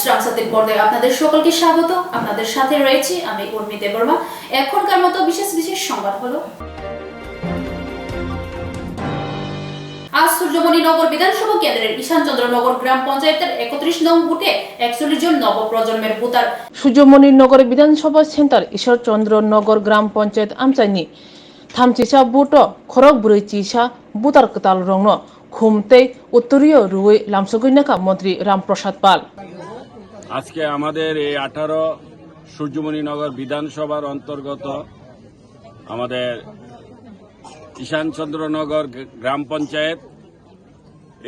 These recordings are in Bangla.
সাংস্কৃতিক পর্দায় আপনাদের সকলকে স্বাগত। আপনাদের সাথে রয়েছে আমি উর্মি দেববর্মা। এখনকার মতো বিশেষ সংবাদ হলো, আজ সূর্যমণি নগর বিধানসভা কেন্দ্রের ঈশানচন্দ্রনগর গ্রাম পঞ্চায়েতের 31 নং বুথে 41 জন নবপ্রজন্মের ভোটার। সূর্যমণি নগর বিধানসভা সেন্টার ঈশ্বরচন্দ্রনগর গ্রাম পঞ্চায়েত আমচাইনি থামচিसा বুট খরক बुरै चिसा बुतार कताल रंग खुमते उत्तरीय रुई लामसगुइनाका मन्त्री रामप्रसाद पाल। আজকে আমাদের এই 18 সূর্যমণি নগর বিধানসভার অন্তর্গত আমাদের ঈশানচন্দ্রনগর গ্রাম পঞ্চায়েত,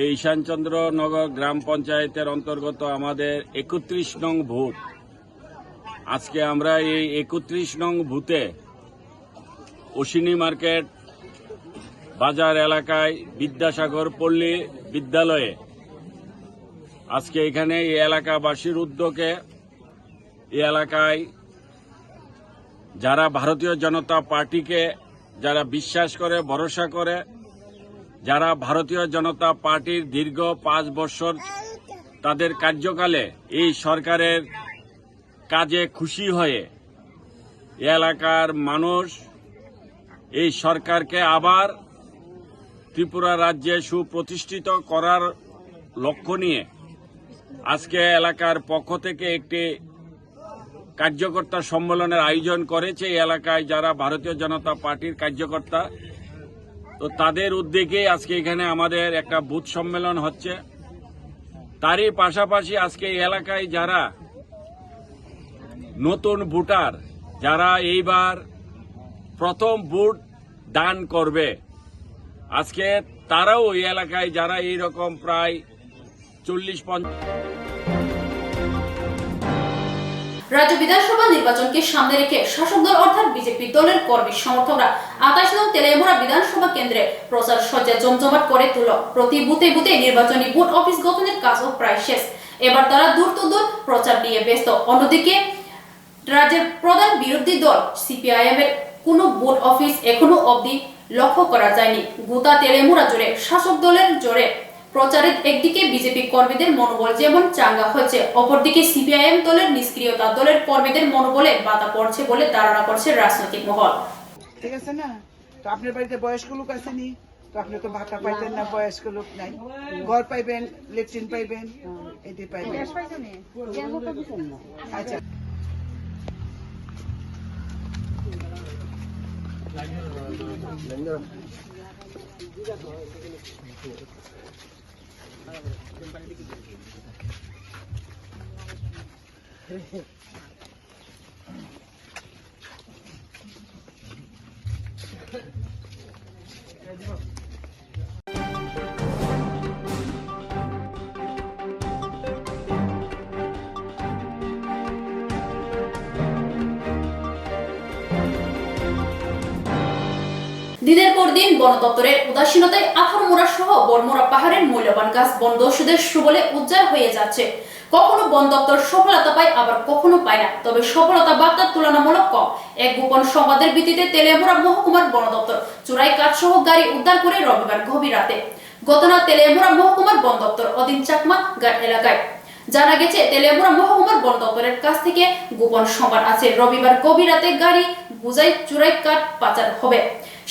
এই ঈশানচন্দ্রনগর গ্রাম পঞ্চায়েতের অন্তর্গত আমাদের 31 নং বুথ। আজকে আমরা এই 31 নং বুথে অশ্বিনী মার্কেট বাজার এলাকায় বিদ্যাসাগর পল্লী বিদ্যালয়ে আজকে এখানে এই এলাকাবাসীর উদ্যোগে এই এলাকায় যারা ভারতীয় জনতা পার্টিকে যারা বিশ্বাস করে, ভরসা করে, যারা ভারতীয় জনতা পার্টির দীর্ঘ 5 বছর তাদের কার্যকালে এই সরকারের কাজে খুশি হয়ে এই এলাকার মানুষ এই সরকারকে আবার ত্রিপুরা রাজ্যে সুপ্রতিষ্ঠিত করার লক্ষ্য নিয়ে আজকে এলাকার পক্ষ থেকে একটি কার্যকর্তা সম্মেলনের আয়োজন করেছে। এই এলাকায় যারা ভারতীয় জনতা পার্টির কার্যকর্তা, তো তাদের উদ্যোগে আজকে এখানে আমাদের একটা বুথ সম্মেলন হচ্ছে। তারই পাশাপাশি আজকে এই এলাকায় যারা নতুন ভোটার, যারা এইবার প্রথম ভোট দান করবে, আজকে তারাও এই এলাকায় যারা এইরকম প্রায় 40-50 রাজ্য বিধানসভা নির্বাচনকে সামনে রেখে শাসক দল অর্থাৎ বিজেপি দলের কর্মী সমর্থকরা 28 নং তেলেমুরা বিধানসভা কেন্দ্রে প্রচার সজ্জা জমজমাট করে তুলল। প্রতি বুথে বুথে নির্বাচনী বুথ অফিস গঠনের কাজও প্রায় শেষ। এবার তারা দূর প্রচার নিয়ে ব্যস্ত। অন্যদিকে রাজ্যের প্রধান বিরোধী দল সিপিআইএম এর কোনো বুথ অফিস এখনো অবধি লক্ষ্য করা যায়নি। গোটা তেলেমুরা জুড়ে শাসক দলের জোরে প্রচারের একদিকে বিজেপি কর্মীদের মনোবল যেমন চাঙ্গা হয়েছে, অপরদিকে সিপিআইএম দলের নিষ্ক্রিয়তা দলের কর্মীদের মনোবলে বাধা পড়ছে বলে ধারণা করছে রাজনৈতিক মহল। ঠিক আছে না? তো আপনার বাড়িতে বয়স্ক লোক আসেনি, তো আপনি তো ভাতা পাইতেন না, বয়স্ক লোক নাই, ঘর পাইবেন, লেট্রিন পাইবেন, এটি পাইবেন। আচ্ছা, দিনের পর দিন বন দপ্তরের উদাসীনতায় আথারমোড়া সহ বনমোড়া পাহাড়ের মূল্যবান গাছ বনদস্যুদের সুবলে উজ্জ্বল হয়ে যাচ্ছে। কখনো বন দপ্তর সফলতা পায়, আবার কখনো পায় না। তবে সফলতা বার্তা তুলনামূলক কম। এক গোপন সংবাদের ভিত্তিতে তেলেমুরা মহকুমার বন দপ্তর চোরাই কাঠ সহ গাড়ি উদ্ধার করে রবিবার গভীর রাতে। ঘটনা তেলেমুরা মহকুমার বন দপ্তর অধীন চাকমা ঘাট এলাকায়। জানা গেছে, তেলেমুরা মহকুমার বন দপ্তরের কাছ থেকে গোপন সংবাদ আছে রবিবার গভীর রাতে গাড়ি বুঝাই চোরাই কাঠ পাচার হবে।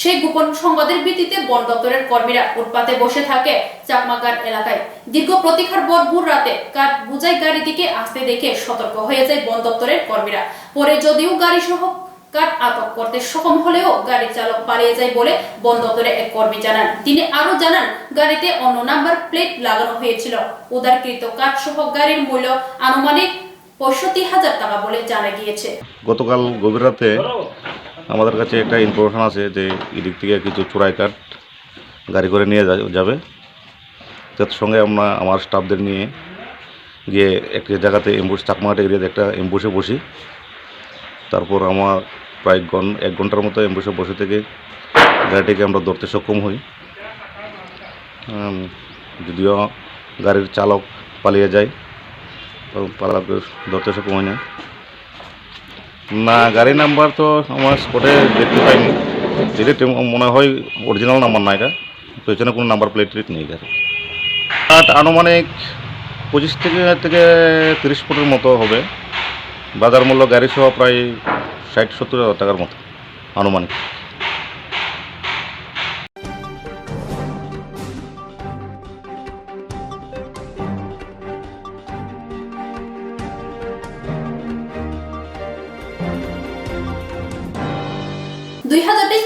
সেই গোপন সংবাদের ভিত্তিতে বন দপ্তরের কর্মীরা উৎপাতে বসে থাকে চাকমাঘাট এলাকায়। দীর্ঘ প্রতীক্ষার পর ভোর রাতে কাঠ বুঝাই গাড়ি দিকে আসতে দেখে সতর্ক হয়ে যায় বন দপ্তরের কর্মীরা। পরে যদিও গাড়ি সহ কাঠ আটক করতে সক্ষম হলেও গাড়ির চালক পালিয়ে যায় বলে বন দপ্তরের এক কর্মী জানান। তিনি আরো জানান, গাড়িতে অন্য নাম্বার প্লেট লাগানো হয়েছিল। উদ্ধারকৃত কাঠ সহ গাড়ির মূল্য আনুমানিক 65,000 টাকা বলে জানা গিয়েছে। গতকাল গভীর রাতে আমাদের কাছে একটা ইনফরমেশন আছে যে এদিক থেকে কিছু চোরাই কাঠ গাড়ি করে নিয়ে যাবে। তার সঙ্গে আমরা আমার স্টাফদের নিয়ে গিয়ে একটা জায়গাতে চাকমাঘাট এরিয়াতে একটা এম্বুসে বসি। তারপর আমার প্রায় 1 ঘন্টার মতো এম্বুসে বসে থেকে গাড়িটিকে আমরা ধরতে সক্ষম হই। যদিও গাড়ির চালক পালিয়ে যায়, ধরতে সক্ষম হয় না। না, গাড়ি নাম্বার তো আমার স্পটে দেখতে পাইনি। যেটা মনে হয় অরিজিনাল নাম্বার না, এটা পেছনে কোনো নাম্বার প্লেট নেই গাড়ি। আনুমানিক 25 থেকে 30 ফুটের মতো হবে। বাজার মূল্য গাড়ি সহ প্রায় 60-70 হাজার টাকার মতো আনুমানিক।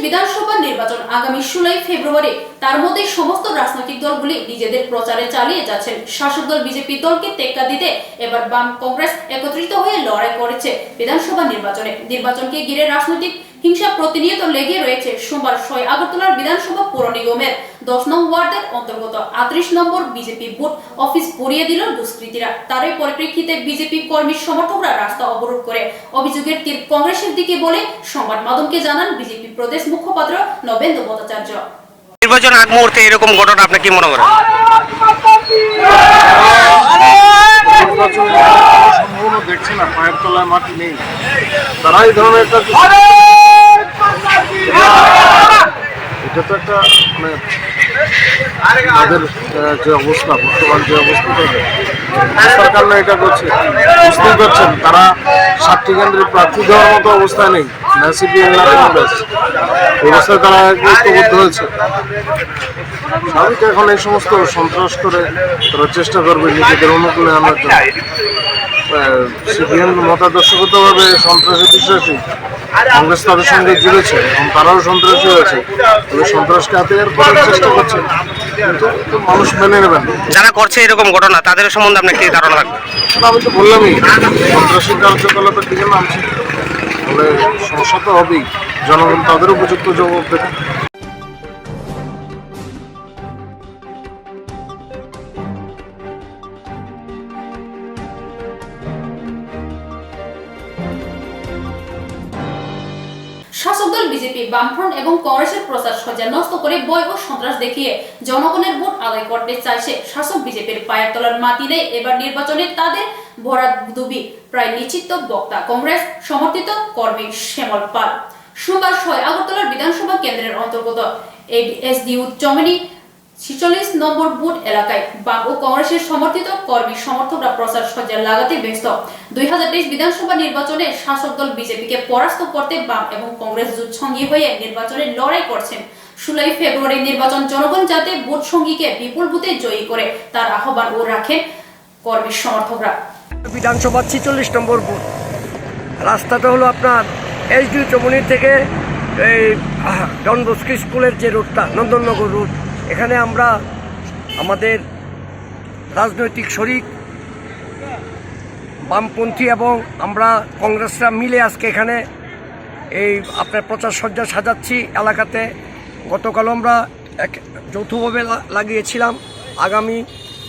বিধানসভা নির্বাচন আগামী 16 ফেব্রুয়ারি। তার মধ্যে সমস্ত রাজনৈতিক দলগুলি নিজেদের প্রচারে চালিয়ে যাচ্ছেন। শাসক দল বিজেপি দলকে টেক্কা দিতে এবার বাম কংগ্রেস একত্রিত হয়ে লড়াই করেছে বিধানসভা নির্বাচনকে ঘিরে রাজনৈতিক হিংসা প্রতিনিয়ত লেগে রয়েছে। সোমবার 6 আগরতলার বিধানসভা পৌর নিগমের 10 নং ওয়ার্ডের অন্তর্গত 38 নম্বর বিজেপি বুথ অফিস পুড়িয়ে দিল দুষ্কৃতীরা। তারই পরিপ্রেক্ষিতে বিজেপি কর্মী সমর্থকরা রাস্তা অবরোধ করে অভিযোগের তীর কংগ্রেসের দিকে বলে সংবাদ মাধ্যমকে জানান বিজেপি প্রদেশ মুখপাত্র নবেন্দু ভট্টাচার্য। নির্বাচন আগ মুহূর্তে এরকম ঘটনা আপনি কি মনে করেন? সম্ভাবনা দেখছি না, পায়ের তলায় মাটি নেই, তারা এই ধরনের একটা এটা তো একটা মানে তাদের যে অবস্থা, বর্তমান যে অবস্থা সরকার না এটা করছে, বুঝতেই পারছেন তারা 7টি কেন্দ্রে প্রার্থী দেওয়ার মতো অবস্থায় নেই। অবস্থায় তারা ঐক্যবদ্ধ হয়েছে। স্বাভাবিক এখন এই সমস্ত সন্ত্রাস করে তারা চেষ্টা করবে নিজেদের অনুকূলে আনার জন্য। সিপিএম মতাদর্শগতভাবে সন্ত্রাসে বিশ্বাসী, কংগ্রেস তাদের সঙ্গে জুড়েছে এবং তারাও সন্ত্রাসী হয়েছে, সন্ত্রাসকে হাতিয়ার করার চেষ্টা করছে, কিন্তু মানুষ মেনে নেবেন। যারা করছে এরকম ঘটনা তাদের সম্বন্ধে আপনার কি ধারণা থাকবে? আমি তো বললামই সন্ত্রাসী কার্যকলাপের দিকে নামছে, ফলে সমস্যা তো হবেই। জনগণ তাদের উপযুক্ত জবাব দেবে। শাসক দল বিজেপি, বামফ্রন্ট এবং কংগ্রেসের প্রচার সজ্জা নষ্ট করে ভয় ও সন্ত্রাস দেখিয়ে জনগণের ভোট আদায় করতে চাইছে শাসক বিজেপির পায়ের তলার মাটি নেই এবার নির্বাচনে তাদের ভরাট দুবি প্রায় নিশ্চিত বক্তা কংগ্রেস সমর্থিত কর্মী শ্যামল পাল। সোমবার 6 আগরতলার বিধানসভা কেন্দ্রের অন্তর্গত এসডিউ চমেনি 46 নম্বর বুথ এলাকায় বাম ও কংগ্রেসের সমর্থিত কর্মী সমর্থকরা প্রচার সজ্জা লাগাতে ব্যস্ত। 2023 বিধানসভা নির্বাচনে শাসক দল বিজেপিকে পরাস্ত করতে বাম এবং কংগ্রেস জোট সঙ্গী হয়ে নির্বাচনে লড়াই করছেন। 16 ফেব্রুয়ারি নির্বাচন জনগণ যাতে ভোট সঙ্গীকে বিপুল ভোটে জয়ী করে তার আহ্বান ও রাখেন কর্মী সমর্থকরা। বিধানসভা 46 নম্বর বুথ, রাস্তাটা হলো আপনার এসডিউ চমনি থেকে এই ডন বস্কো স্কুলের যে রোডটা নন্দননগর রোড, এখানে আমরা আমাদের রাজনৈতিক শরিক বামপন্থী এবং আমরা কংগ্রেসরা মিলে আজকে এখানে এই আপনার প্রচার সজ্জা সাজাচ্ছি এলাকাতে। গতকাল আমরা যৌথভাবে লাগিয়েছিলাম। আগামী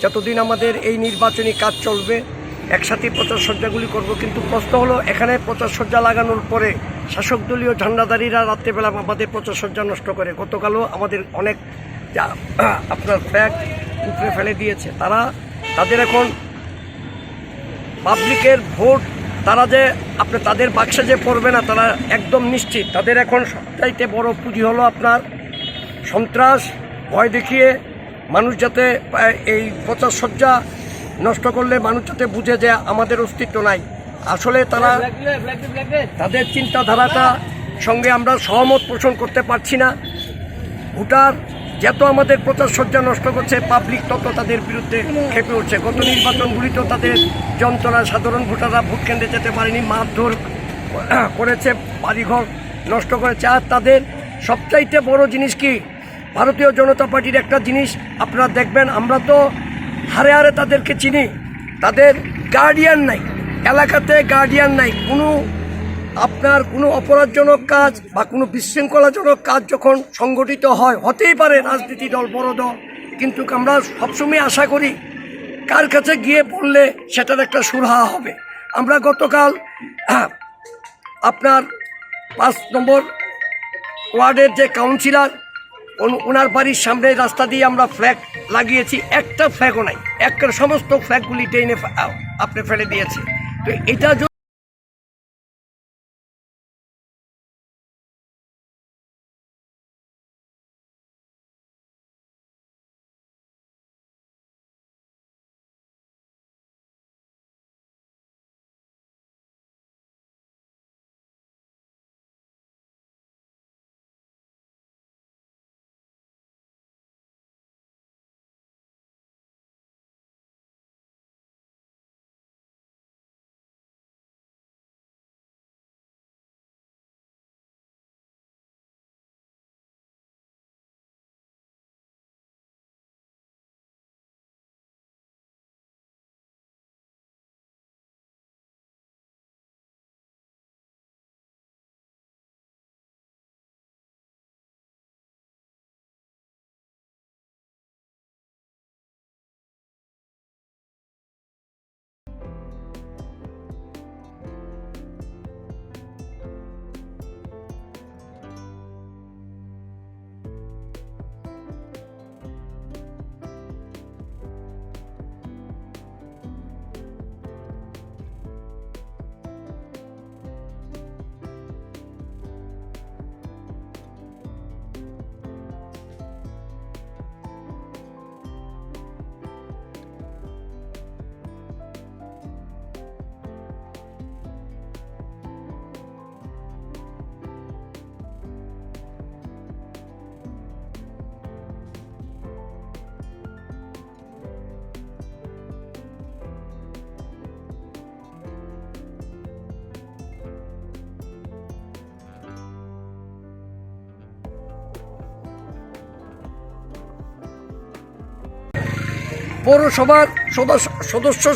যতদিন আমাদের এই নির্বাচনী কাজ চলবে একসাথে প্রচার সজ্জাগুলি করব। কিন্তু প্রশ্ন হলো এখানে প্রচার সজ্জা লাগানোর পরে শাসক দলীয় ঝান্ডাদারীরা রাত্রেবেলা আমাদের প্রচার সজ্জা নষ্ট করে। গতকালও আমাদের অনেক আপনার ফ্ল্যাগ উপরে ফেলে দিয়েছে। তাদের এখন পাবলিকের ভোট তারা যে আপনার তাদের বাক্সে যে পড়বে না তারা একদম নিশ্চিত। তাদের এখন সবচাইতে বড় পুঁজি হলো আপনার সন্ত্রাস, ভয় দেখিয়ে মানুষ যাতে এই প্রচার সজ্জা নষ্ট করলে মানুষ যাতে বুঝে যে আমাদের অস্তিত্ব নাই। আসলে তারা তাদের চিন্তাধারাটা সঙ্গে আমরা সহমত পোষণ করতে পারছি না। ভোটার যত আমাদের প্রচার সজ্জা নষ্ট করছে, পাবলিক তত তাদের বিরুদ্ধে খেপে উঠছে। গত নির্বাচনগুলিতেও তাদের যন্ত্রণা, সাধারণ ভোটাররা ভোট কেন্দ্রে যেতে পারেনি, মারধর করেছে, বাড়িঘর নষ্ট করেছে। আর তাদের সবচাইতে বড় জিনিস কি, ভারতীয় জনতা পার্টির একটা জিনিস আপনারা দেখবেন, আমরা তো হারে হারে তাদেরকে চিনি, তাদের গার্ডিয়ান নাই, এলাকাতে গার্ডিয়ান নাই। কোনো অপরাধজনক কাজ বা কোনো বিশৃঙ্খলাজনক কাজ যখন সংগঠিত হয়, হতেই পারে রাজনীতি দল, বড় দল, কিন্তু আমরা সবসময় আশা করি কার কাছে গিয়ে পড়লে সেটার একটা সুরাহা হবে। আমরা গতকাল আপনার 5 নম্বর ওয়ার্ডের যে কাউন্সিলর, ওনার বাড়ির সামনে রাস্তা দিয়ে আমরা ফ্ল্যাগ লাগিয়েছি, একটা ফ্ল্যাগও নাই, সমস্ত ফ্ল্যাগগুলি টেনে আপনি ফেলে দিয়েছে। তো এটা পৌরসভার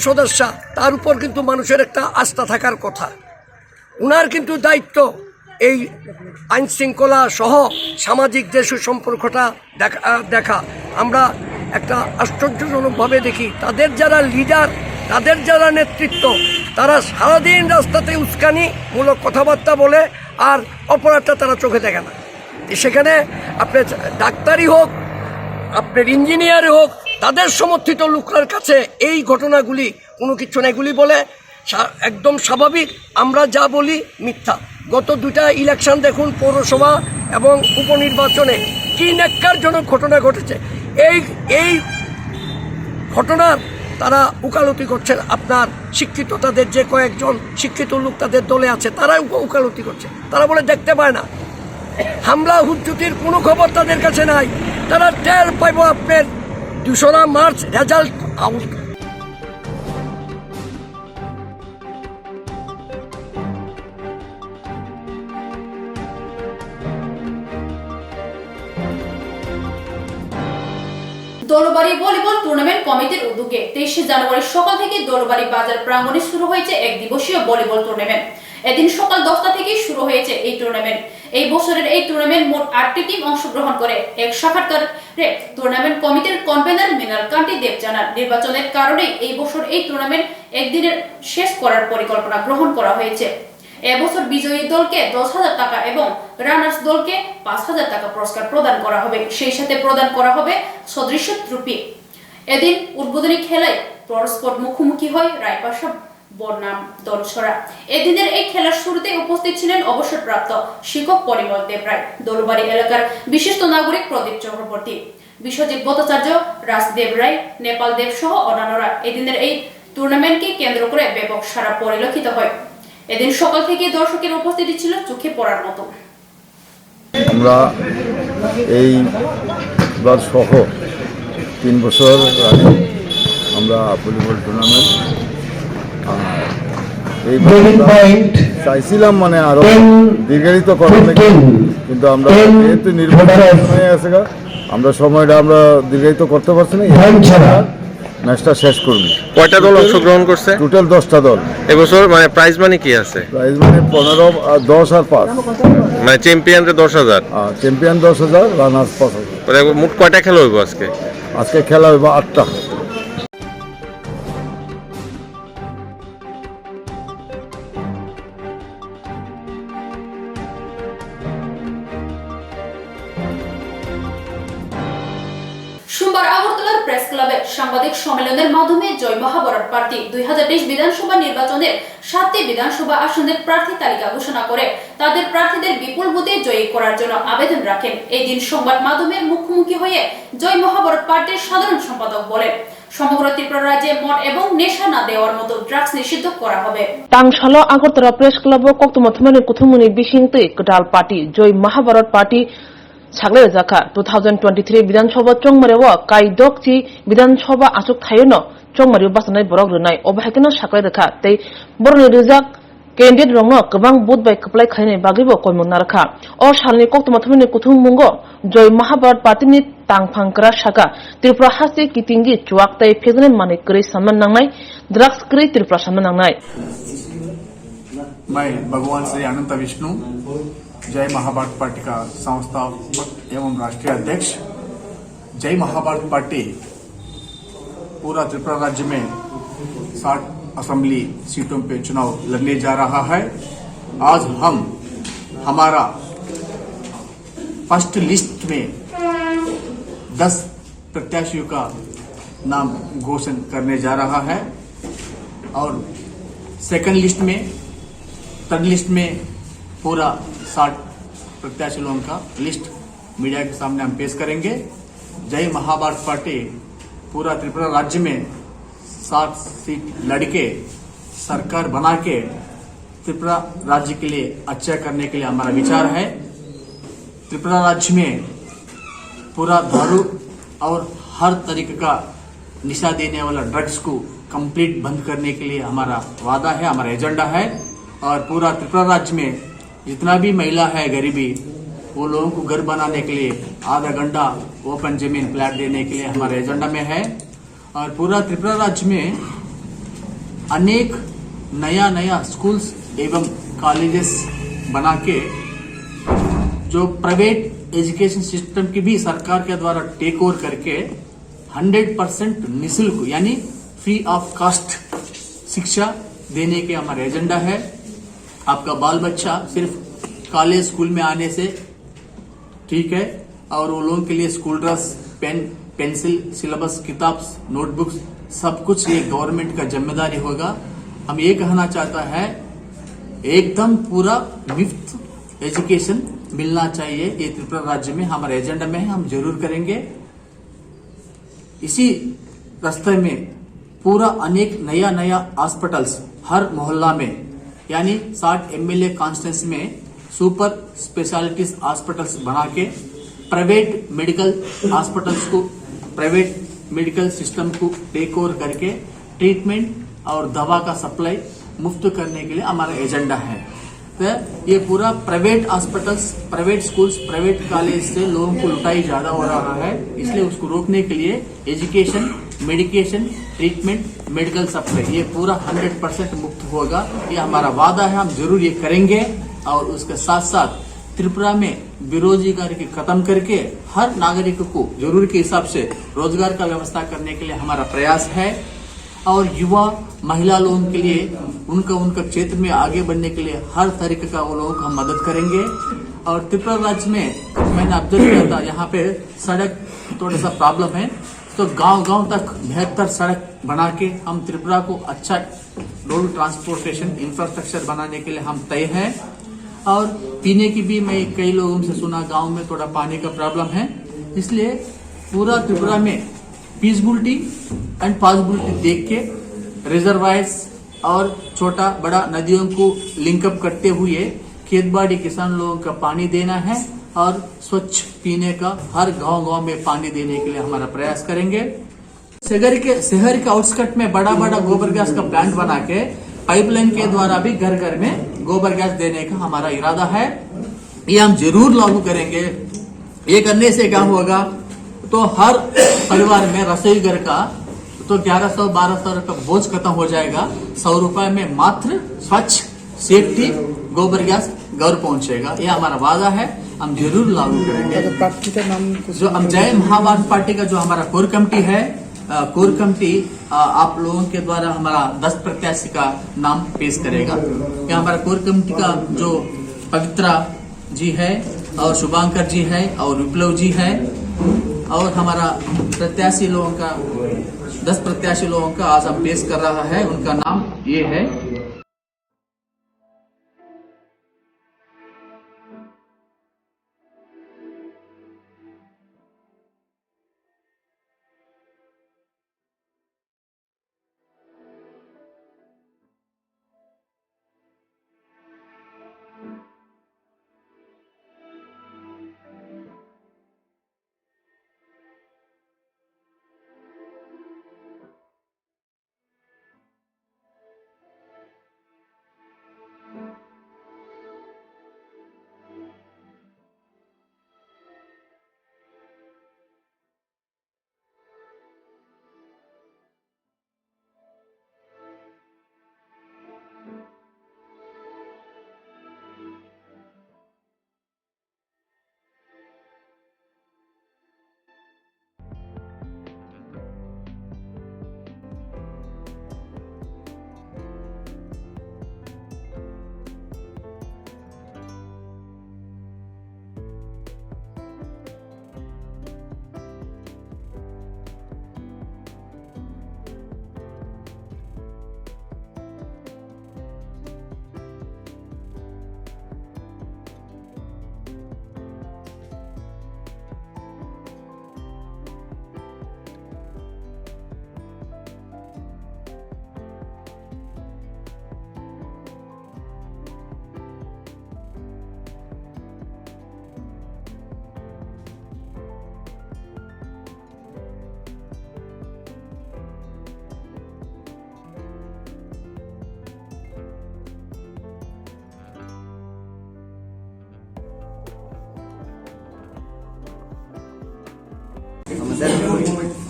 সদস্যা তার উপর কিন্তু মানুষের একটা আস্থা থাকার কথা। উনার কিন্তু দায়িত্ব এই আইন শৃঙ্খলা সহ সামাজিক যে সুসম্পর্কটা দেখা। আমরা একটা আশ্চর্যজনকভাবে দেখি তাদের যারা লিডার, তাদের যারা নেতৃত্ব, তারা সারাদিন রাস্তাতে উস্কানিমূলক কথাবার্তা বলে আর অপরাধটা তারা চোখে দেখে না। সেখানে আপনার ডাক্তারই হোক, আপনার ইঞ্জিনিয়ারই হোক, তাদের সমর্থিত লোকের কাছে এই ঘটনাগুলি কোনো কিছু না, এগুলি বলে একদম স্বাভাবিক। আমরা যা বলি মিথ্যা। গত 2টা ইলেকশন দেখুন, পৌরসভা এবং উপনির্বাচনে কি ন্যাক্কারজনক ঘটনা ঘটেছে। এই ঘটনার তারা উকালতি করছেন। আপনার শিক্ষিত, তাদের যে কয়েকজন শিক্ষিত লোক তাদের দলে আছে, তারা উকালতি করছে। তারা বলে দেখতে পায় না, হামলা হুজ্জুতির কোনো খবর তাদের কাছে নাই। তারা টের পাইব আপনার 2রা March result out. Dolbari volleyball tournament কমিটির উদ্যোগে 23 জানুয়ারি সকাল থেকে দোলবাড়ি বাজার প্রাঙ্গণে শুরু হয়েছে এক দিবসীয় ভলিবল টুর্নামেন্ট। এদিন সকাল 10টা থেকে শুরু হয়েছে এই টুর্নামেন্ট। এই বছরের এই টুর্নামেন্ট মোট 8টি টিম অংশগ্রহণ করে। এক সাক্ষাৎকারে টুর্নামেন্ট কমিটির কনভেনর মৃণাল কান্তি দেব জানান, নির্বাচনের কারণে এই বছর এই টুর্নামেন্ট একদিনের শেষ করার পরিকল্পনা গ্রহণ করা হয়েছে। এবছর বিজয়ী দলকে 10,000 টাকা এবং রানার্স দলকে 5,000 টাকা পুরস্কার প্রদান করা হবে। সেই সাথে প্রদান করা হবে সদৃশ্য ট্রফি। এদিন উদ্বোধনী খেলায় পরস্পর মুখোমুখি হয় রায়পাশা বনাম দলছড়া। এদিনের এই খেলার শুরুতে উপস্থিত ছিলেন অবসরপ্রাপ্ত শিক্ষক পরিমল দেব রায়, দোলবাড়ি এলাকার বিশিষ্ট নাগরিক প্রদীপ চক্রবর্তী, বিশ্বজিৎ ভট্টাচার্য, রাজদেব রায়, নেপাল দেব সহ অন্যান্যরা। এদিনের এই টুর্নামেন্টকে কেন্দ্র করে ব্যাপক সাড়া পরিলক্ষিত হয়। এদিন সকাল থেকে দর্শকের উপস্থিতি ছিল চোখে পড়ার মতো। আমরা এইবার সহ 3 বছর আগে আমরা ভলিবল টুর্নামেন্ট এই চাইছিলাম মানে আরো দীর্ঘায়িত করার, কিন্তু আমরা যেহেতু নির্বাচন হয়ে গেছে, আমরা সময়টা আমরা দীর্ঘায়িত করতে পারছি না। ম্যাচটা শেষ করবো। কয়টা দল অংশগ্রহণ করছে? টোটাল 10টা দল। এবছর মানে প্রাইজ মানি কি আছে? প্রাইজ মানে 15, 10 আর 5, মানে চ্যাম্পিয়নরে 10,000, চ্যাম্পিয়ন 10,000, রানার্স 5,000। মোট কয়টা খেলা হইব আজকে? আজকে খেলা হইব 8টা। সোমবার আগরতলার প্রেস ক্লাবে সাংবাদিক সম্মেলনের মাধ্যমে জয় মহাভারত পার্টি 2023 বিধানসভা নির্বাচনের 7টি বিধানসভা আসনের প্রার্থী তালিকা ঘোষণা করে তাদের প্রার্থীদের বিপুল ভোটে জয়ী করার জন্য আবেদন রাখেন। এই দিন সংবাদ মাধ্যমের মুখোমুখি হয়ে জয় মহাভারত পার্টির সাধারণ সম্পাদক বলেন, সমগ্র ত্রিপুরা রাজ্যে মদ এবং নেশা না দেওয়ার মতো ড্রাগস নিষিদ্ধ করা হবে। তাংশাল আগরতলা প্রেস ক্লাব কক্তমাথমানি কুথুমুনি বিশিংতে কটাল পার্টি জয় মহাভারত পার্টি সাগলে জাকা 2023 বিধানসভা চংমারেও কাই দকচি বিধানসভা আসুক থাইনো চংমারিও বাসনাय বরক রনাय अबहायकनो सागले रेखा तै बरनि रिजाक कैंडिडेट रंगनो गोबां बुथ बाय कप्लाय खायनाय बागैबो कयमुना रेखा अ सालनि कक्तमाथमानि कुथुम मुंगो जय महाभारत पार्टीनि तांफांकरा शाखा त्रिपुरा हासि कितिंगि चुवाक तै फेजने माने करै समान नांनाय ड्रग्स करै त्रिपुरा समान नांनाय। मैं भगवान श्री अनंत विष्णु जय महाभारत पार्टी का संस्थापक एवं राष्ट्रीय अध्यक्ष। जय महाभारत पार्टी पूरा त्रिपुरा राज्य में 60 असेंबली सीटों पे चुनाव लड़ने जा रहा है। आज हम हमारा फर्स्ट लिस्ट में 10 प्रत्याशियों का नाम घोषणा करने जा रहा है और सेकंड लिस्ट में, थर्ड लिस्ट में पूरा 60 प्रत्याशी लोगों का लिस्ट मीडिया के सामने हम पेश करेंगे। जय महाभारत पार्टी पूरा त्रिपुरा राज्य में 60 सीट लड़के सरकार बना के त्रिपुरा राज्य के लिए अच्छा करने के लिए हमारा विचार है। त्रिपुरा राज्य में पूरा दारू और हर तरीके का निशा देने वाला ड्रग्स को कंप्लीट बंद करने के लिए हमारा वादा है, हमारा एजेंडा है। और पूरा त्रिपुरा राज्य में जितना भी महिला है गरीबी, वो लोगों को घर बनाने के लिए आधा घंटा ओपन जमीन प्लाट देने के लिए हमारे एजेंडा में है। और पूरा त्रिपुरा राज्य में अनेक नया स्कूल्स एवं कॉलेजेस बना के जो प्राइवेट एजुकेशन सिस्टम की भी सरकार के द्वारा टेक ओवर करके 100% निःशुल्क यानी फ्री ऑफ कास्ट शिक्षा देने के हमारा एजेंडा है। आपका बाल बच्चा सिर्फ कॉलेज स्कूल में आने से ठीक है, और वो लोगों के लिए school dress, pen, pencil, syllabus, किताब, नोटबुक्स सब कुछ ये गवर्नमेंट का जिम्मेदारी होगा। हम ये कहना चाहता है एकदम पूरा मुफ्त एजुकेशन मिलना चाहिए। ये त्रिपुरा राज्य में हमारे एजेंडा में है, हम जरूर करेंगे। इसी रास्ते में पूरा अनेक नया हॉस्पिटल्स हर मोहल्ला में यानी 60 MLA कॉन्स्टिट्यूंसी में सुपर स्पेशलिटीज हॉस्पिटल्स बना के प्राइवेट मेडिकल हॉस्पिटल्स को, प्राइवेट मेडिकल सिस्टम को टेक ओवर करके ट्रीटमेंट और दवा का सप्लाई मुफ्त करने के लिए हमारा एजेंडा है। तो ये पूरा private hospitals, private schools, private college से लोगों को लुटाई ज्यादा हो रहा है, इसलिए उसको रोकने के लिए education, medication, treatment, medical supply ये पूरा 100% मुफ्त होगा। ये हमारा वादा है, हम जरूर ये करेंगे। और उसके साथ साथ त्रिपुरा में बेरोजगारी की खत्म करके हर नागरिक को जरूर के हिसाब से रोजगार का व्यवस्था करने के लिए हमारा प्रयास है। और युवा महिला लोगों के लिए उनका क्षेत्र में आगे बढ़ने के लिए हर तरीके का वो लोगों को हम मदद करेंगे। और त्रिपुरा राज्य में मैंने ऑब्जर्व किया था, यहाँ पे सड़क थोड़ा सा प्रॉब्लम है, तो गांव तक बेहतर सड़क बना के हम त्रिपुरा को अच्छा रोड ट्रांसपोर्टेशन इंफ्रास्ट्रक्चर बनाने के लिए हम तय हैं। और पीने की भी मैं कई लोगों से सुना गांव में थोड़ा पानी का प्रॉब्लम है, इसलिए पूरा त्रिपुरा में पीसबिलिटी एंड पॉसिबिलिटी देख के रिजर्वायर्स और छोटा बड़ा नदियों को लिंकअप करते हुए खेतबाड़ी किसान लोगों का पानी देना है और स्वच्छ पीने का हर गांव में पानी देने के लिए हमारा प्रयास करेंगे। शहर के आउटस्कर्ट में बड़ा गोबर गैस का प्लांट बना के पाइपलाइन के द्वारा भी घर में गोबर गैस देने का हमारा इरादा है। ये हम जरूर लागू करेंगे। ये करने से क्या होगा, तो हर परिवार में रसोई घर का तो 1100-1200 का बोझ खत्म हो जाएगा। 100 रुपए में मात्र स्वच्छ सेफ्टी गोबर गैस घर पहुंचेगा। ये हमारा वादा है, हम जरूर लागू करेंगे। जो हम जय महाभारत पार्टी का जो हमारा कोर कमेटी है, कोर कमेटी आप लोगों के द्वारा हमारा 10 प्रत्याशी का नाम पेश करेगा। ये हमारा कोर कमेटी का जो पवित्रा जी है और शुभांकर जी है और विप्लव जी है, और हमारा प्रत्याशी लोगों का 10 प्रत्याशी लोगों का आज हम पेश कर रहा है। उनका नाम ये है।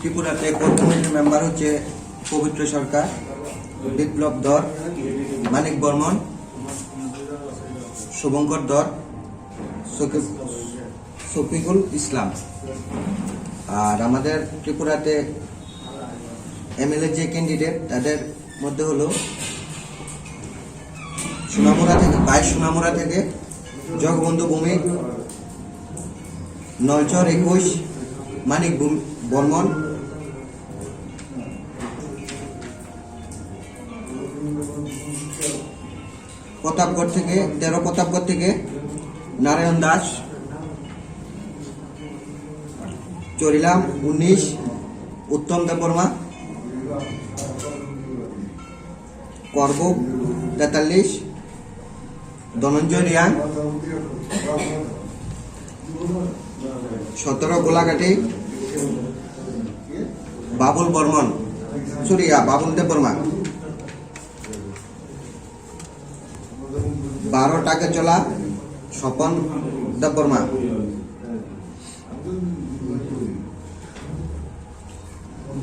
ত্রিপুরাতে কোর কমিটির মেম্বার হচ্ছে পবিত্র সরকার, বিপ্লব ধর, মানিক বর্মন, শুভঙ্কর ধর, শফিকুল ইসলাম। আর আমাদের ত্রিপুরাতে এমএলএ যে ক্যান্ডিডেট তাদের মধ্যে হলো সোনামুড়া থেকে জগবন্ধু ভূমি, নলচর 21 মানিক বর্মন, প্রতাপগড় থেকে নারায়ণ দাস, চরিলাম 19 উত্তম দেববর্মা, করব 43 ধনঞ্জয় রিয়াং, 17 গোলাঘাটি বাবুল দেববর্মা, 12 টাকাচলা স্বপন দেববর্মা,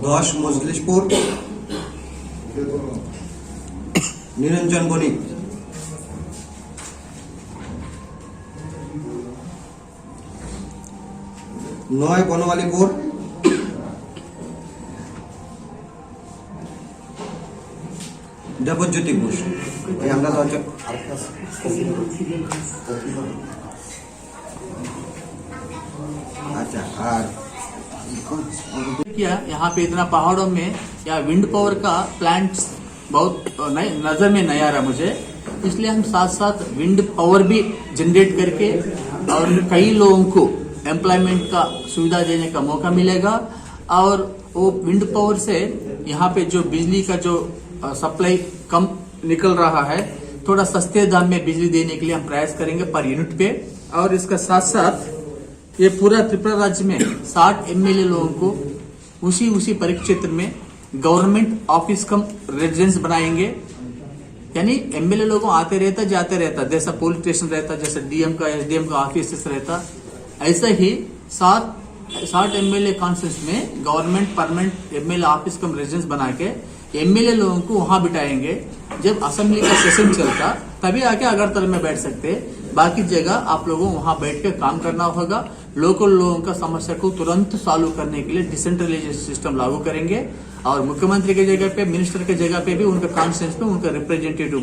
10 মজলিশপুর নিরঞ্জন বণিক, 9 বনমালীপুর দেবজ্যোতি ঘোষ। আমরা अच्छा और किया यहाँ पे इतना पहाड़ों में या विंड पावर का प्लांट बहुत नजर में नहीं आ रहा मुझे, इसलिए हम साथ साथ विंड पावर भी जनरेट करके और कई लोगों को एम्प्लॉयमेंट का सुविधा देने का मौका मिलेगा। और वो विंड पावर से यहाँ पे जो बिजली का जो सप्लाई कम निकल रहा है, थोड़ा सस्ते दाम में बिजली देने के लिए हम प्रयास करेंगे पर यूनिट पे। और इसका साथ साथ ये पूरा त्रिपुरा राज्य में 60 एमएलए लोगों को उसी परिक्षेत्र में गवर्नमेंट ऑफिस कम रेजिडेंस बनाएंगे, यानी एमएलए लोगों आते रहता जाते रहता, जैसा पुलिस स्टेशन रहता, जैसा डीएम का एसडीएम का ऑफिस रहता, ऐसा ही 60 एमएलए कॉन्फ्रेंस में गवर्नमेंट परमानेंट एमएलए ऑफिस कम रेजिडेंस बना के एमएलए लोगों को वहां बिठाएंगे। जब असेंबली का सेशन चलता तभी आके अगरतला में बैठ सकते, बाकी जगह आप लोगों वहां बैठ के काम करना होगा। लोकल लोगों का समस्या को तुरंत सॉल्व करने के लिए डिसेंट्रलाइजेशन सिस्टम लागू करेंगे और मुख्यमंत्री के जगह पे, मिनिस्टर के जगह पे भी उनका कॉन्स्टिट्यूएंसी में उनका रिप्रेजेंटेटिव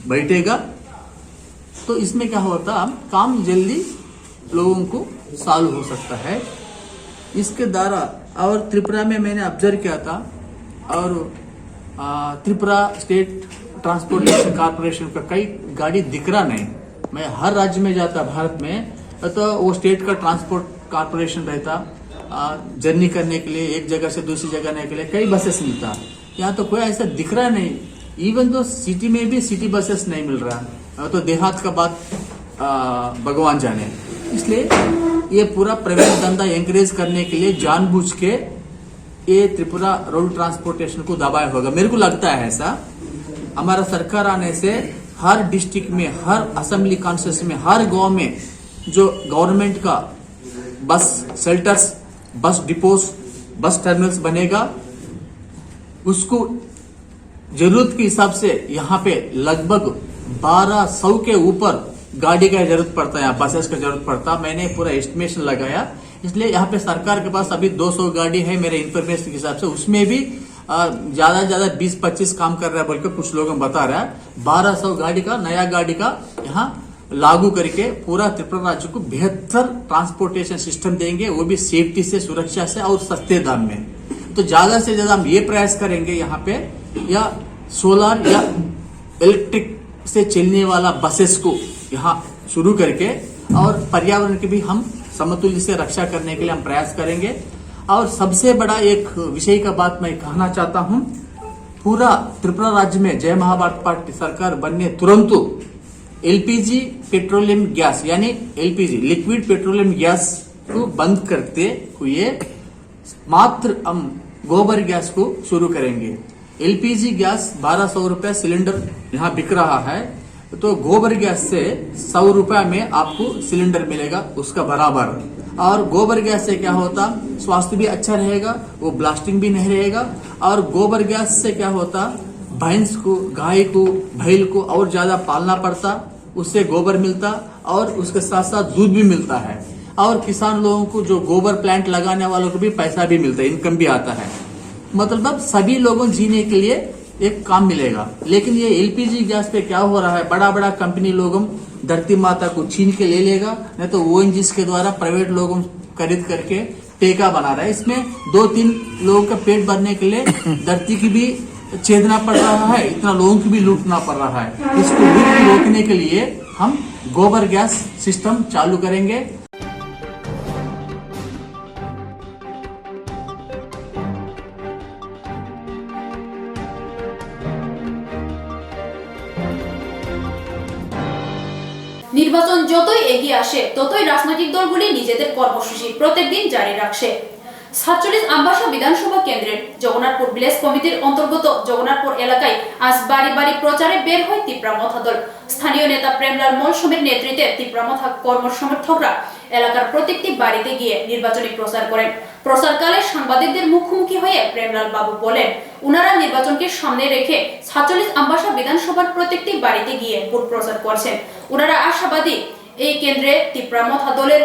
बैठेगा। तो इसमें क्या होता, काम जल्दी लोगों को सॉल्व हो सकता है इसके द्वारा। और त्रिपुरा में मैंने ऑब्जर्व किया था, और त्रिपुरा स्टेट ट्रांसपोर्टेशन कॉर्पोरेशन का कई गाड़ी दिख रहा नहीं। मैं हर राज्य में जाता भारत में, तो वो स्टेट का ट्रांसपोर्ट कॉर्पोरेशन रहता, जर्नी करने के लिए एक जगह से दूसरी जगह जाने के लिए कई बसेस मिलता, यहाँ तो कोई ऐसा दिख रहा नहीं। इवन तो सिटी में भी सिटी बसेस नहीं मिल रहा, तो देहात का बात भगवान जाने। इसलिए ये पूरा प्राइवेट धंधा एंकरेज करने के लिए जानबूझ के ये त्रिपुरा रोड ट्रांसपोर्टेशन को दबाया होगा, मेरे को लगता है ऐसा। हमारा सरकार आने से हर डिस्ट्रिक्ट में, हर असेंबली कॉन्स्टिट्यूंसी में, हर गांव में जो गवर्नमेंट का बस शेल्टर्स, बस डिपोस, बस टर्मिनल्स बनेगा, उसको जरूरत के हिसाब से यहाँ पे लगभग 1200 के ऊपर गाड़ी का जरूरत पड़ता है, यहाँ बसेस का जरूरत पड़ता। मैंने पूरा एस्टिमेशन लगाया, इसलिए यहाँ पे सरकार के पास अभी 200 गाड़ी है मेरे इन्फॉर्मेशन के हिसाब से, उसमें भी ज्यादा से ज्यादा 20-25 काम कर रहा है बोल के कुछ लोग बता रहा है। 1200 गाड़ी का, नया गाड़ी का यहाँ लागू करके पूरा त्रिपुरा राज्य को बेहतर ट्रांसपोर्टेशन सिस्टम देंगे, वो भी सेफ्टी से, सुरक्षा से और सस्ते दाम में। तो ज्यादा से ज्यादा हम ये प्रयास करेंगे यहाँ पे, या सोलर या इलेक्ट्रिक से चलने वाला बसेस को यहाँ शुरू करके, और पर्यावरण की भी हम समतुल्य से रक्षा करने के लिए हम प्रयास करेंगे। और सबसे बड़ा एक विषय का बात मैं कहना चाहता हूँ, पूरा त्रिपुरा राज्य में जय महाभारत पार्टी सरकार बनने तुरंत एलपीजी पेट्रोलियम गैस, यानी एलपीजी लिक्विड पेट्रोलियम गैस को बंद करते हुए मात्र हम गोबर गैस को शुरू करेंगे। एलपीजी गैस 1200 रुपए सिलेंडर यहाँ बिक रहा है, तो गोबर गैस से 100 रुपए में आपको सिलेंडर मिलेगा उसका बराबर। और गोबर गैस से क्या होता, स्वास्थ्य भी अच्छा रहेगा, वो ब्लास्टिंग भी नहीं रहेगा। और गोबर गैस से क्या होता, भैंस को, गाय को, बैल को और ज्यादा पालना पड़ता, उससे गोबर मिलता और उसके साथ साथ दूध भी मिलता है। और किसान लोगों को जो गोबर प्लांट लगाने वालों को भी पैसा भी मिलता है, इनकम भी आता है। मतलब सभी लोगों जीने के लिए एक काम मिलेगा। लेकिन ये एलपीजी गैस पे क्या हो रहा है, बड़ा बड़ा कंपनी लोगों धरती माता को छीन के ले लेगा, नहीं तो ओएनजीसी के द्वारा प्राइवेट लोगों खरीद करके टेका बना रहा है। इसमें 2-3 लोगों का पेट भरने के लिए धरती की भी छेदना पड़ रहा है, इतना लोगों की भी लूटना पड़ रहा है। इसको रोकने के लिए हम गोबर गैस सिस्टम चालू करेंगे। নির্বাচন যতই এগিয়ে আসে ততই রাজনৈতিক দলগুলি নিজেদের কর্মসূচি প্রত্যেকদিন জারি রাখছে। ৪৭ আমবাসা বিধানসভা কেন্দ্রের জগন্নাথপুর ভিলেজ কমিটির অন্তর্গত জগন্নাথপুর এলাকায় আজ বাড়ি বাড়ি প্রচারে বের হয় তীব্রামথা দল। স্থানীয় নেতা প্রেমলাল মলসমের নেতৃত্বে তীব্রামথা কর্মসমর্থকরা এলাকার প্রত্যেকটি বাড়িতে গিয়ে নির্বাচনী প্রচার করেন। প্রচারকালে সাংবাদিকদের মুখোমুখি হয়ে প্রেমলাল বাবু বলেন, উনারা নির্বাচনকে সামনে রেখে ৪৭ আমবাসা বিধানসভার প্রত্যেকটি বাড়িতে গিয়ে ভোট প্রচার করছেন। উনারা আশাবাদী এই কেন্দ্রে তীব্রামথা দলের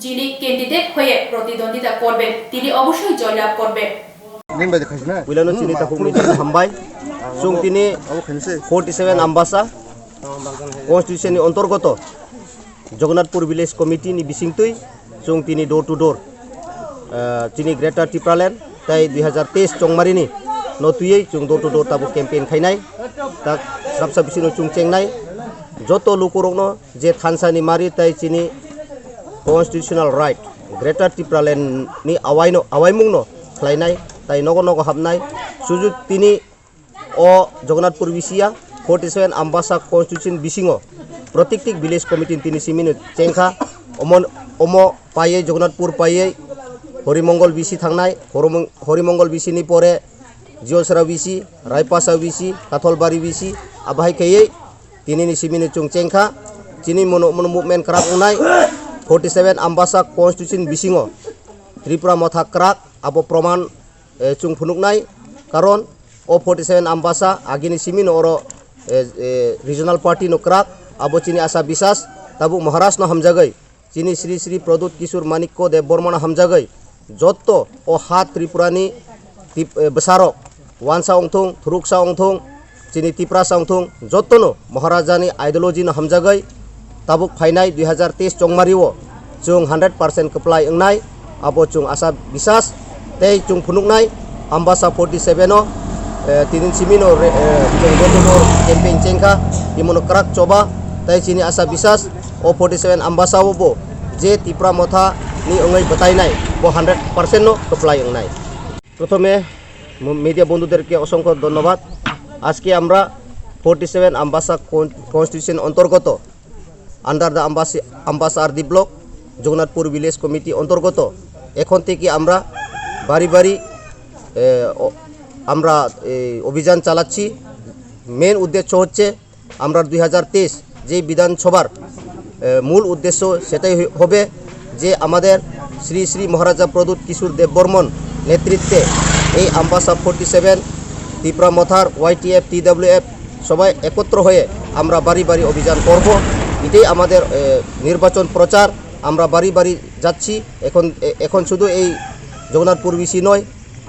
যিনি ক্যান্ডিডেট হয়ে প্রতিদ্বন্দ্বিতা করবেন তিনি অবশ্যই জয়লাভ করবেন। উইলানো চিনি তাকু মিটিং হামবাই চুং তিনি 47 আমবাসা কনস্টিটিউশনनि অন্তর্গত জগন্নাথপুর ভিলেজ কমিটিनि बिसिंतुई চুং তিনি ডোর টু ডোর চিনি গ্রেটার টিপ্রালেন তাই 2023 চংমারিनि নতুयै চুং door to door Tabo campaign খাইनाय তা সাবসা बिसिनो চুং চেंगनाय যত লোকরনো যে থানসানি মারি তাই চিনি कन्स्टिट्यूशनल राइट ग्रेटर टिप्रालेन नि आवायमुंगनो खालायनाय ताई नगो नगो हाबनाय सुजुग तिनि अ जगन्नाथपुर बिसिया 47 आम्बासा कन्स्टिट्यूशन बिसिङो प्रत्येक विलेज कमिटी तिनि सिमिनो चेंखा अमो पाये जगन्नाथपुर पाये हरिमंगल बिसि थांनाय हरिमंगल बिसिनि परे जियसरा बिसि रायपासा बिसि काथलबारि बिसि आबाहाय खैयै तिनि सिमिनो चुं चेंखा चिनि मनो मुभमेंट क्राक उनाय 47 आम्बासा कन्स्टिट्यूशन बिसिङो त्रिपुरा मथा क्राक आबो प्रमाण चुं फुनुकनाय कारण ओ 47 आम्बासा आगिनि सिमिनो अरो रिजनल पार्टी नो क्राक आबो चिनि आशा विश्वास ताबु महाराष्ट्र न हमजागै चिनि श्री श्री प्रदूत किशोर मानिक्य देव बर्मन हमजागै जत्तो ओ हा त्रिपुरानि बसारक वानसा अंथुं थुरुकसा अंथुं चिनि तिप्रासा अंथुं जत्तोनो महाराजानि आइडियोलॉजी न हमजागै ताबुक फाइनाय 2023 चंमारिओ चुं 100% कप्लाय अंगनाय आबो चुं आशा विश्वास तै चुं फुनुकनाय आम्बासा 47 नो तिनिन सिमिनो चुं डोर कैंपेन चेंखा इमनो क्राक चोबा तै चिनि आशा विश्वास ओ 47 आम्बासा ओबो जे तिप्रा मथा नि अंगै बताइनाय बो 100% नो कप्लाय अंगनाय। प्रथमे मीडिया बंधुदेरके असंख्य धन्यवाद। आजके आमरा 47 आम्बासा कन्स्टिट्यूशन अंतर्गत under the Ambassa RD block Jagannathpur village committee अंतर्गत एखन थेके आमरा बारी बारी आमरा अभियान चालाচ্ছি। मेन उद्देश्य होच्छे आमरा 2023 जे विधानसभार मूल उद्देश्य सेटाई होबे जे आमादेर श्री श्री महाराजा प्रदूत किशोर देव बर्मन नेतृत्वे এই आम्बासा 47 त्रिपुरा मथार YTF TWF सबाई एकत्र हये आमरा बारी बारी अभियान करब। এটাই আমাদের নির্বাচন প্রচার। আমরা বাড়ি বাড়ি যাচ্ছি। এখন শুধু এই জগন্নাথপুর বিসি নয়,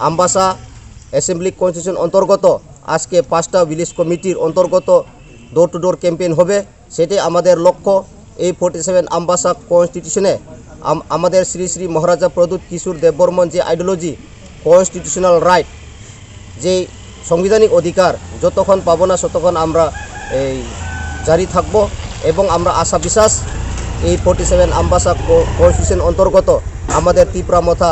আমবাসা অ্যাসেম্বলি কনস্টিটিউশন অন্তর্গত আজকে 5টা ভিলেজ কমিটির অন্তর্গত ডোর টু ডোর ক্যাম্পেইন হবে। সেটাই আমাদের লক্ষ্য। এই 47 আমবাসা কনস্টিটিউশনে আমাদের শ্রী শ্রী মহারাজা প্রদূত কিশোর দেববর্মন যে আইডিওলজি কনস্টিটিউশনাল রাইট যে সাংবিধানিক অধিকার যতক্ষণ পাবো না ততক্ষণ আমরা এই জারি থাকবো এবং আমরা আশা বিশ্বাস এই 47 আমবাসা কনস্টিটিউশন অন্তর্গত আমাদের ত্রিপুরা মথা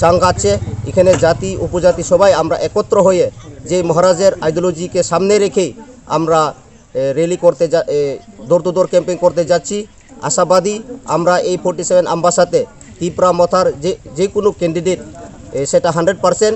চাঙ্গাচ্ছে। এখানে জাতি উপজাতি সবাই আমরা একত্র হয়ে যে মহারাজের আইডিওলজিকে সামনে রেখেই আমরা র্যালি করতে ডোর টু ডোর ক্যাম্পেইন করতে যাচ্ছি। আশাবাদী আমরা এই 47 আমবাসাতে ত্রিপুরা মথার যে কোনো ক্যান্ডিডেট সেটা 100%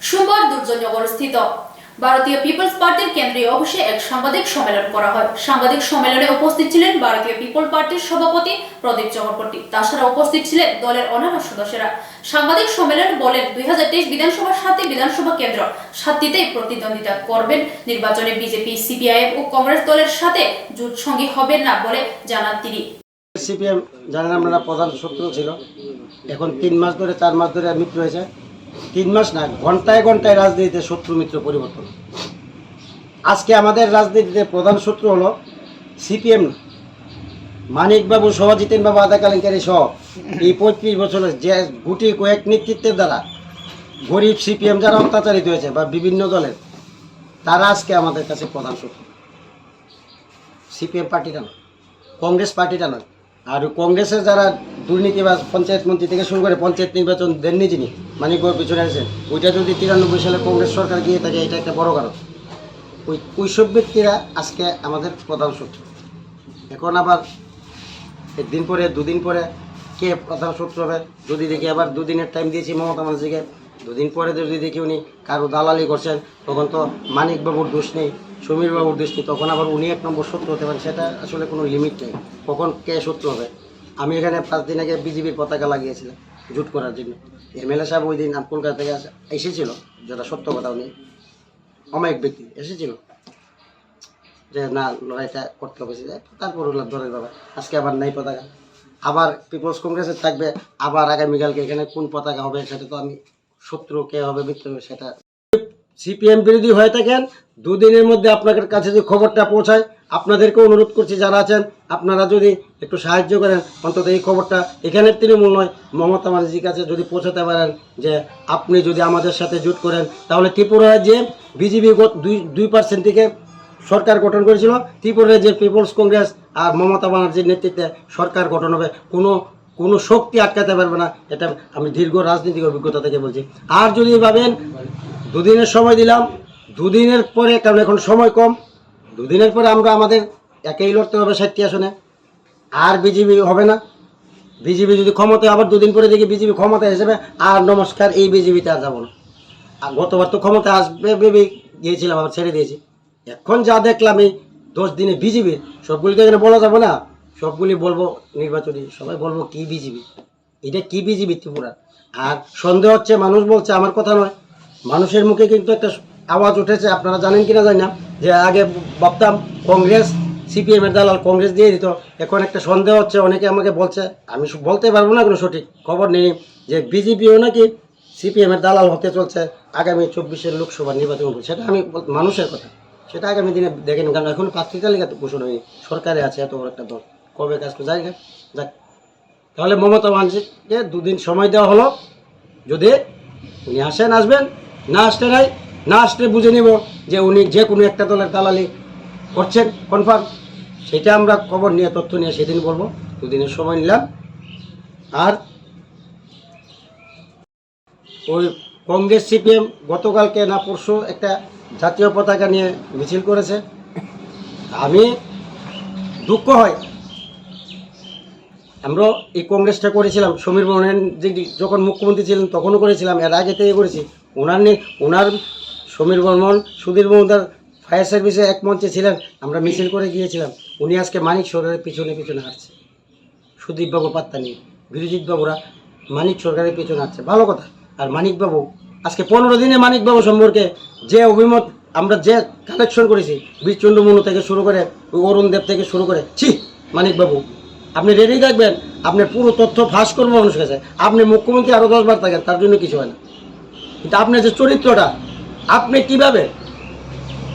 সোমবার দুর্যোগনগর স্থিত ভারতীয় পিপলস পার্টির কেন্দ্রীয় অফিসে এক সাংবাদিক সম্মেলন করা হয়। সাংবাদিক সম্মেলনে উপস্থিত ছিলেন ভারতীয় পিপল পার্টির সভাপতি প্রদীপ চক্রবর্তী। তাছাড়া উপস্থিত ছিলেন দলের অন্যান্য সদস্যরা। সাংবাদিক সম্মেলনে বলেন, 2023 বিধানসভার 7টি বিধানসভা কেন্দ্র 7টিতেই প্রতিদ্বন্দ্বিতা করবেন। নির্বাচনে বিজেপি, সিপিআইএম ও কংগ্রেস দলের সাথে জোট সঙ্গী হবেন না বলে জানান তিনি। সিপিএম জানেন আপনারা প্রধান শত্রু ছিল, এখন 3 মাস ধরে 4 মাস ধরে মিত্র হয়েছে। 3 মাস না, ঘন্টায় ঘন্টায় রাজনীতিতে শত্রু মিত্র পরিবর্তন। আজকে আমাদের রাজনীতিতে প্রধান শত্রু হলো সিপিএম না, মানিকবাবু সহ, জিতেনবাবু আধা কেলেঙ্কারি সহ এই 35 বছরের যে গুটি কয়েক নেতৃত্বের দ্বারা গরিব সিপিএম যারা অত্যাচারিত হয়েছে বা বিভিন্ন দলের, তারা আজকে আমাদের কাছে প্রধান শত্রু। সিপিএম পার্টিটা নয়, কংগ্রেস পার্টিটা নয়। আর কংগ্রেসের যারা দুর্নীতিবাজ, পঞ্চায়েত মন্ত্রী থেকে শুরু করে পঞ্চায়েত নির্বাচন দেননি যিনি, মানিকবাবু পিছনে আছেন, ওইটা যদি 93 সালে কংগ্রেস সরকার গিয়ে থাকে, এটা একটা বড় কারণ। ওই সব ব্যক্তিরা আজকে আমাদের প্রধান শত্রু। এখন আবার একদিন পরে 2 দিন পরে কে প্রধান শত্রু হবে যদি দেখি, আবার 2 দিনের টাইম দিয়েছি মমতা ব্যানার্জিকে, 2 দিন পরে যদি দেখি উনি কারো দালালি করছেন, তখন তো মানিকবাবুর দোষ নেই, সমীরবাবুর দোষ নেই, তখন আবার উনি 1 নম্বর শত্রু হতে পারেন। সেটা আসলে কোনো লিমিট নেই কখন কে শত্রু হবে। আমি এখানে 5 দিন আগে বিজেপির পতাকা লাগিয়েছিলাম জুট করার জন্য। এমএলএ সাহেব ওই দিন কলকাতা থেকে এসেছিল, যেটা সত্য কথা, উনি অমায়িক ব্যক্তি এসেছিল যে না লড়াইটা করতে হবে, তারপর ধরে বাবা আজকে আবার নাই পতাকা, আবার পিপলস কংগ্রেসের থাকবে, আবার আগামীকালকে এখানে কোন পতাকা হবে সেটা তো আমি শত্রু কে হবে মিত্র হবে সেটা। সিপিএম বিরোধী হয়ে থাকেন, 2 দিনের মধ্যে আপনাদের কাছে যে খবরটা পৌঁছায়, আপনাদেরকে অনুরোধ করছি যারা আছেন আপনারা যদি একটু সাহায্য করেন, অন্তত এই খবরটা এখানের তৃণমূল নয় মমতা ব্যানার্জির কাছে যদি পৌঁছাতে পারেন যে আপনি যদি আমাদের সাথে জোট করেন, তাহলে ত্রিপুরায় যে বিজেপি 2% থেকে সরকার গঠন করেছিল, ত্রিপুরায় যে পিপলস কংগ্রেস আর মমতা ব্যানার্জির নেতৃত্বে সরকার গঠন হবে, কোনো শক্তি আটকাতে পারবে না। এটা আমি দীর্ঘ রাজনৈতিক অভিজ্ঞতা থেকে বলছি। আর যদি ভাবেন 2 দিনের সময় দিলাম, 2 দিনের পরে, কারণ এখন সময় কম, 2 দিনের পরে আমরা আমাদের একেই লড়তে হবে 60টি আসনে, আর বিজেপি হবে না। বিজেপি যদি ক্ষমতায়, আবার 2 দিন পরে দেখি বিজেপি ক্ষমতায় হিসেবে, আর নমস্কার, এই বিজেপিতে আর যাবো না। আর গতবার তো ক্ষমতায় আসবে ভেবে গিয়েছিলাম, আবার ছেড়ে দিয়েছি। এখন যা দেখলাম এই 10 দিনে বিজেপির, সবগুলি তো এখানে বলা যাবে না, সবগুলি বলবো নির্বাচনী, সবাই বলবো কি বিজেপি, এটা কি বিজেপি ত্রিপুরা। আর সন্দেহ হচ্ছে, মানুষ বলছে, আমার কথা নয়, মানুষের মুখে কিন্তু একটা আওয়াজ উঠেছে, আপনারা জানেন কিনা জানি না, যে আগে ভাবতাম কংগ্রেস সিপিএমের দালাল, কংগ্রেস দিয়ে দিত। এখন একটা সন্দেহ হচ্ছে, অনেকে আমাকে বলছে, আমি বলতে পারবো না, কোনো সঠিক খবর নেই, যে বিজেপিও নাকি সিপিএমের দালাল হতে চলছে আগামী 24-এর লোকসভা নির্বাচন। সেটা আমি মানুষের কথা, সেটা আগামী দিনে দেখেন, কারণ এখন প্রার্থী তালিকা ঘোষণা হয়নি, সরকারে আছে এত বড় একটা দল, কবে কাজ করে যাই যাক। তাহলে মমতা ব্যানার্জিকে 2 দিন সময় দেওয়া হলো, যদি উনি আসেন আসবেন, না আসলে নাই, না আসলে বুঝে নিব যে উনি যে কোনো একটা দলের দালালি করছেন কনফার্ম। সেটা আমরা খবর নিয়ে, তথ্য নিয়ে সেদিন বলবো। 2 দিনের সময় নিলাম। আর ওই কংগ্রেস সিপিএম গতকালকে না পরশু একটা জাতীয় পতাকা নিয়ে মিছিল করেছে। আমি দুঃখ হয়, আমরা এই কংগ্রেসটা করেছিলাম, সমীর বর্মন যখন মুখ্যমন্ত্রী ছিলেন তখনও করেছিলাম, এর আগে থেকে করেছি। ওনার সমীর বর্মন, সুধীর মহোদয় ফায়ার সার্ভিসে এক মঞ্চে ছিলেন, আমরা মিছিল করে গিয়েছিলাম। উনি আজকে মানিক সরকারের পিছনে পিছনে হাঁটছে, সুদীপবাবু পাত্তা নিয়ে, বিরোজিৎবাবুরা মানিক সরকারের পিছনে হাঁটছে, ভালো কথা। আর মানিকবাবু আজকে 15 দিনে মানিকবাবু সম্পর্কে যে অভিমত আমরা যে কালেকশন করেছি, বীরচন্দ্র মুর্মু থেকে শুরু করে অরুণ দেব থেকে শুরু করে, ছি মানিকবাবু আপনি রেডি থাকবেন, আপনার পুরো তথ্য ফাঁস করবো মানুষের কাছে। আপনি মুখ্যমন্ত্রী আরও 10 বার থাকেন, তার জন্য কিছু হয় না, কিন্তু আপনার যে চরিত্রটা, আপনি কিভাবে,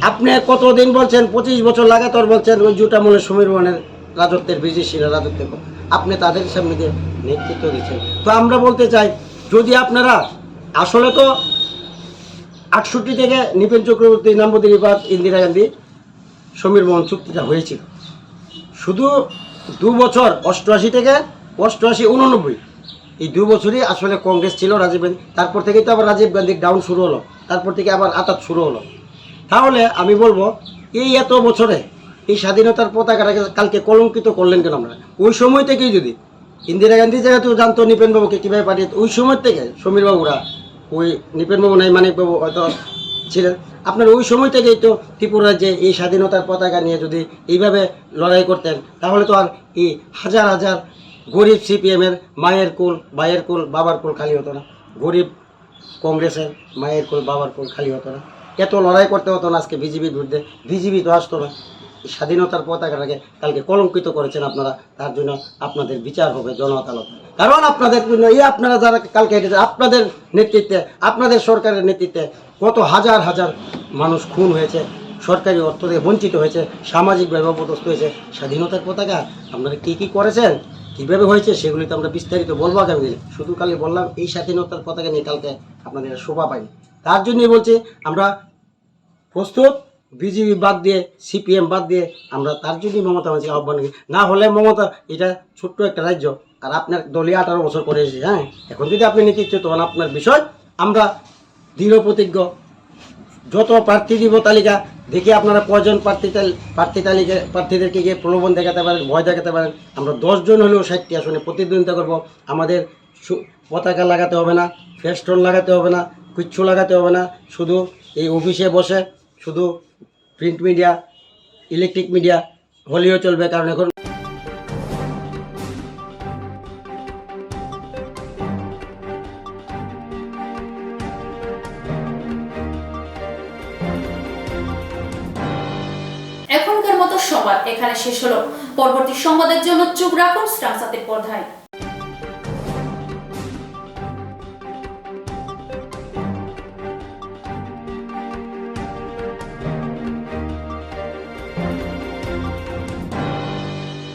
আপনি কতদিন বলছেন, 25 বছর লাগাতার বলছেন ওই জুটামূলে সমীর বর্মনের রাজত্বের, বিজেপির রাজত্বের, আপনি তাদের সামনে দিয়ে নেতৃত্ব দিচ্ছেন। তো আমরা বলতে চাই, যদি আপনারা আসলে তো 68 থেকে নৃপেন চক্রবর্তী, নাম্বতী রিপাত, ইন্দিরা গান্ধী, সমীর বর্মন চুক্তিটা হয়েছিল, শুধু 2 বছর 88 থেকে 88, 89, এই 2 বছরই আসলে কংগ্রেস ছিল, রাজীব গান্ধী, তারপর থেকেই তো আবার রাজীব গান্ধীর ডাউন শুরু হলো, তারপর থেকে আবার আতাত শুরু হলো। তাহলে আমি বলবো, এই এত বছরে এই স্বাধীনতার পতাকাটাকে কালকে কলঙ্কিত করলেন কেন আমরা? ওই সময় থেকেই যদি ইন্দিরা গান্ধী যেহেতু জানতো নিপেনবাবুকে কীভাবে পাঠিয়ে, ওই সময় থেকে সমীরবাবুরা ওই নৃপেনবাবু নাই মানিকবাবু হয়তো ছিলেন, আপনার ওই সময় থেকেই তো ত্রিপুরা রাজ্যে এই স্বাধীনতার পতাকা নিয়ে যদি এইভাবে লড়াই করতেন তাহলে তো আর এই হাজার হাজার গরিব সিপিএমের মায়ের কোল ভাইয়ের কোল বাবার কোল খালি হতো না, গরিব কংগ্রেসের মায়ের কোল বাবার কোল খালি হতো না, এত লড়াই করতে হতো না আজকে বিজেপির বিরুদ্ধে, বিজেপি তো আসতো না। স্বাধীনতার পতাকাটাকে কালকে কলঙ্কিত করেছেন আপনারা, তার জন্য আপনাদের বিচার হবে জন আদালত। কারণ আপনাদের জন্য আপনারা যারা কালকে আপনাদের নেতৃত্বে, আপনাদের সরকারের নেতৃত্বে কত হাজার হাজার মানুষ খুন হয়েছে, সরকারি অর্থ থেকে বঞ্চিত হয়েছে, সামাজিকভাবে অপদস্থ হয়েছে। স্বাধীনতার পতাকা আপনারা কী কী করেছেন, কীভাবে হয়েছে সেগুলি তো আমরা বিস্তারিত বলবো আগামী দিনে। শুধু কালে বললাম এই স্বাধীনতার পতাকা নিয়ে কালকে আপনাদের শোভা পাইনি, তার জন্যই বলছি আমরা প্রস্তুত। বিজেপি বাদ দিয়ে সিপিএম বাদ দিয়ে আমরা তার জন্যই মমতা ব্যানার্জিকে আহ্বান করি। না হলে মমতা, এটা ছোট্ট একটা রাজ্য আর আপনার দলীয় 18 বছর করে এসেছে, হ্যাঁ, এখন যদি আপনি নেতৃত্ব হন আপনার বিষয়, আমরা দৃঢ় প্রতিজ্ঞ। যত প্রার্থী দিব তালিকা দেখি আপনারা কয়জন প্রার্থীদেরকে গিয়ে প্রলোভন দেখাতে পারেন, ভয় দেখাতে পারেন। আমরা 10 জন হলেও 60টি আসনে প্রতিদ্বন্দ্বিতা করব। আমাদের পতাকা লাগাতে হবে না, ফেস্টন লাগাতে হবে না, কিচ্ছু লাগাতে হবে না, শুধু এই অফিসে বসে শুধু প্রিন্ট মিডিয়া, ইলেকট্রিক মিডিয়া হলেও চলবে। কারণ এখন এখনকার মতো সংবাদ এখানে শেষ হলো। পরবর্তী সংবাদের জন্য চোখ রাখুন স্টার সাথে পর্দায়।